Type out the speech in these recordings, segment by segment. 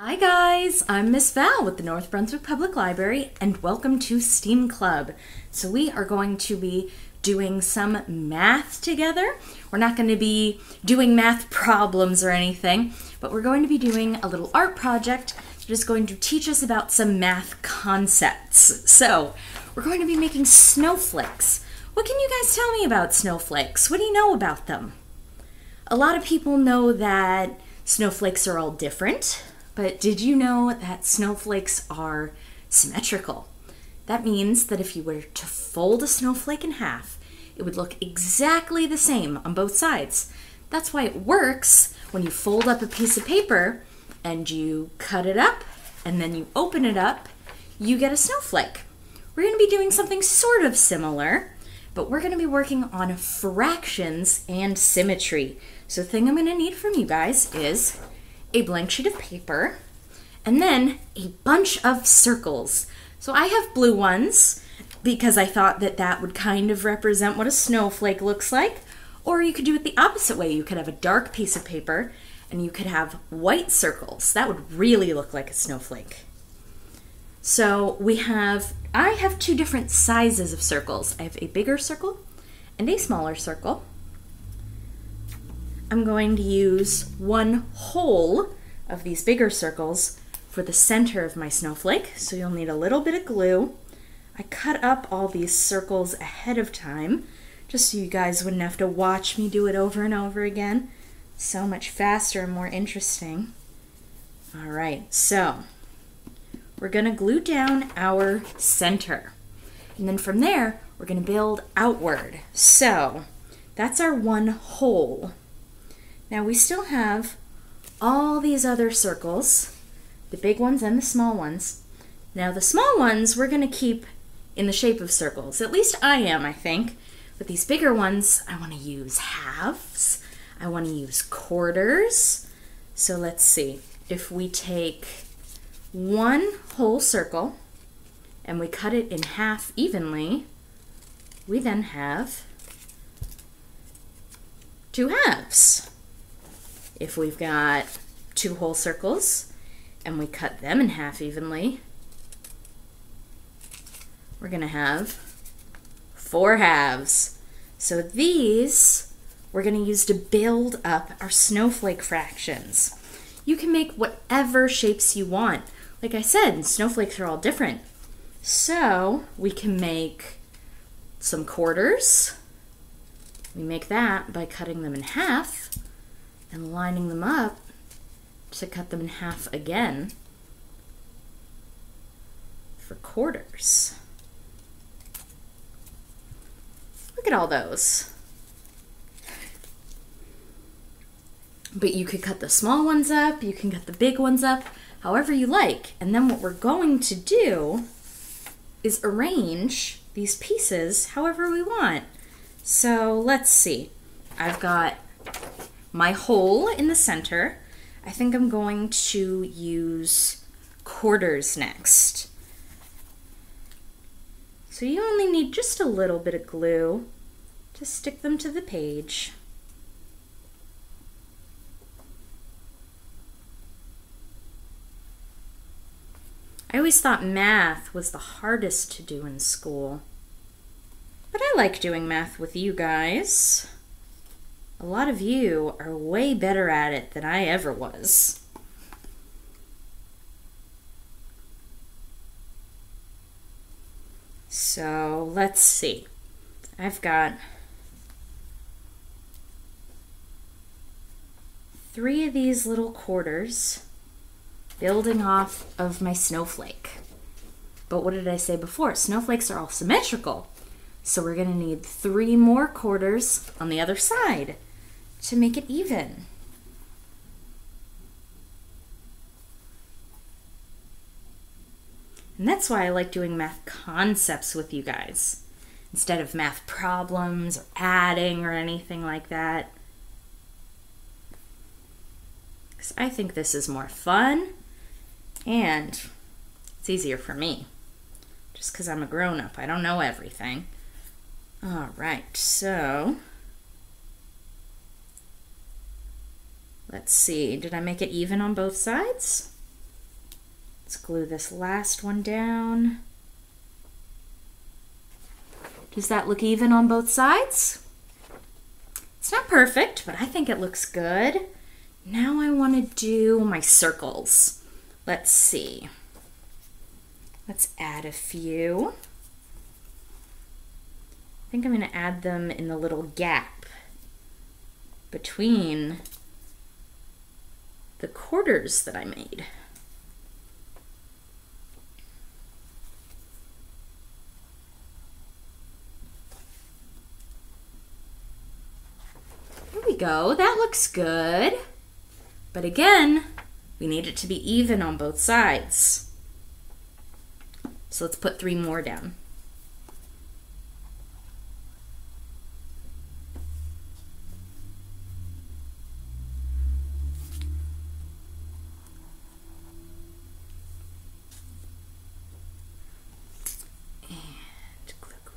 Hi guys, I'm Miss Val with the North Brunswick Public Library and welcome to STEAM Club. So we are going to be doing some math together. We're not going to be doing math problems or anything, but we're going to be doing a little art project that is going to teach us about some math concepts. So we're going to be making snowflakes. What can you guys tell me about snowflakes? What do you know about them? A lot of people know that snowflakes are all different. But did you know that snowflakes are symmetrical? That means that if you were to fold a snowflake in half, it would look exactly the same on both sides. That's why it works when you fold up a piece of paper and you cut it up and then you open it up, you get a snowflake. We're going to be doing something sort of similar, but we're going to be working on fractions and symmetry. So the thing I'm going to need from you guys is a blank sheet of paper, and then a bunch of circles. So I have blue ones because I thought that that would kind of represent what a snowflake looks like. Or you could do it the opposite way. You could have a dark piece of paper and you could have white circles. That would really look like a snowflake. So I have two different sizes of circles. I have a bigger circle and a smaller circle. I'm going to use one whole of these bigger circles for the center of my snowflake, so you'll need a little bit of glue. I cut up all these circles ahead of time, just so you guys wouldn't have to watch me do it over and over again. So much faster and more interesting. All right, so we're gonna glue down our center. And then from there, we're gonna build outward. So that's our one whole. Now we still have all these other circles, the big ones and the small ones. Now the small ones we're going to keep in the shape of circles. At least I am, I think. But these bigger ones, I want to use halves. I want to use quarters. So let's see. If we take one whole circle and we cut it in half evenly, we then have two halves. If we've got two whole circles and we cut them in half evenly, we're going to have four halves. So these we're going to use to build up our snowflake fractions. You can make whatever shapes you want. Like I said, snowflakes are all different. So we can make some quarters. We make that by cutting them in half and lining them up to cut them in half again for quarters. Look at all those. But you could cut the small ones up, you can cut the big ones up, however you like. And then what we're going to do is arrange these pieces however we want. So let's see. I've got my hole in the center. I think I'm going to use quarters next. So you only need just a little bit of glue to stick them to the page. I always thought math was the hardest to do in school, but I like doing math with you guys. A lot of you are way better at it than I ever was. So let's see. I've got 3 of these little quarters building off of my snowflake. But what did I say before? Snowflakes are all symmetrical. So we're going to need 3 more quarters on the other side to make it even. And that's why I like doing math concepts with you guys, instead of math problems or adding or anything like that. Because I think this is more fun and it's easier for me. Just because I'm a grown-up, I don't know everything. All right, so let's see, did I make it even on both sides? Let's glue this last one down. Does that look even on both sides? It's not perfect, but I think it looks good. Now I want to do my circles. Let's see. Let's add a few. I think I'm going to add them in the little gap between the quarters that I made. There we go. That looks good. But again, we need it to be even on both sides. So let's put 3 more down.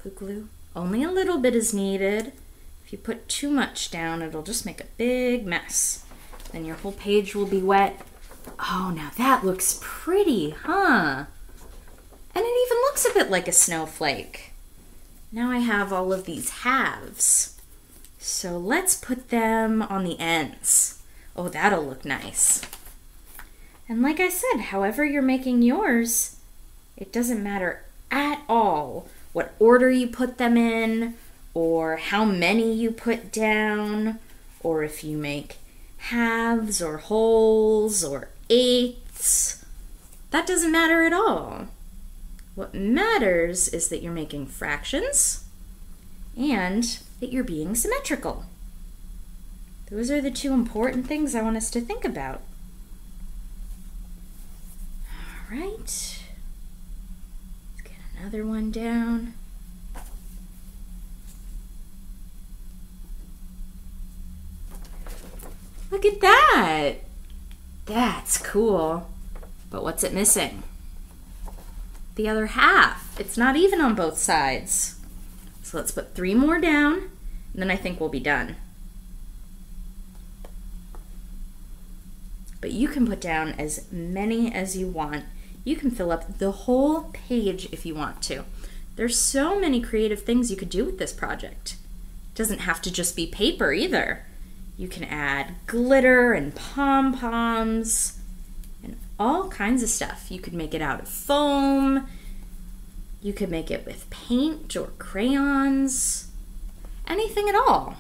Glue, glue. Only a little bit is needed. If you put too much down, it'll just make a big mess. Then your whole page will be wet. Oh, now that looks pretty, huh? And it even looks a bit like a snowflake. Now I have all of these halves. So let's put them on the ends. Oh, that'll look nice. And like I said, however you're making yours, it doesn't matter at all what order you put them in, or how many you put down, or if you make halves or wholes or eighths. That doesn't matter at all. What matters is that you're making fractions and that you're being symmetrical. Those are the 2 important things I want us to think about. All right. Another one down. Look at that. That's cool. But what's it missing? The other half. It's not even on both sides. So let's put 3 more down, and then I think we'll be done. But you can put down as many as you want. You can fill up the whole page if you want to. There's so many creative things you could do with this project. It doesn't have to just be paper either. You can add glitter and pom-poms and all kinds of stuff. You could make it out of foam. You could make it with paint or crayons. Anything at all.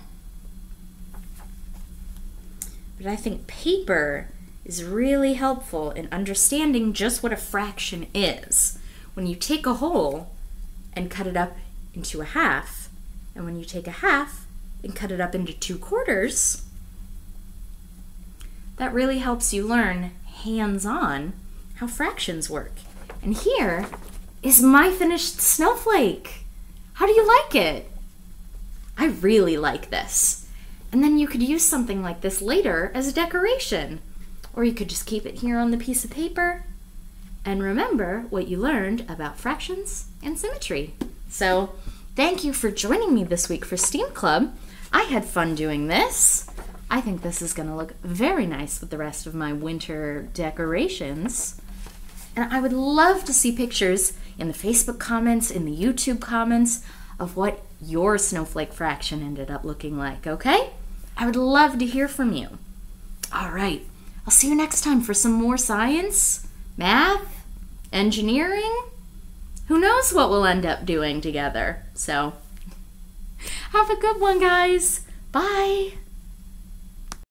But I think paper is really helpful in understanding just what a fraction is. When you take a whole and cut it up into a half, and when you take a half and cut it up into 2 quarters, that really helps you learn hands-on how fractions work. And here is my finished snowflake. How do you like it? I really like this. And then you could use something like this later as a decoration. Or you could just keep it here on the piece of paper and remember what you learned about fractions and symmetry. So thank you for joining me this week for STEAM Club. I had fun doing this. I think this is going to look very nice with the rest of my winter decorations. And I would love to see pictures in the Facebook comments, in the YouTube comments, of what your snowflake fraction ended up looking like, okay? I would love to hear from you. All right. I'll see you next time for some more science, math, engineering. Who knows what we'll end up doing together. So, have a good one, guys. Bye.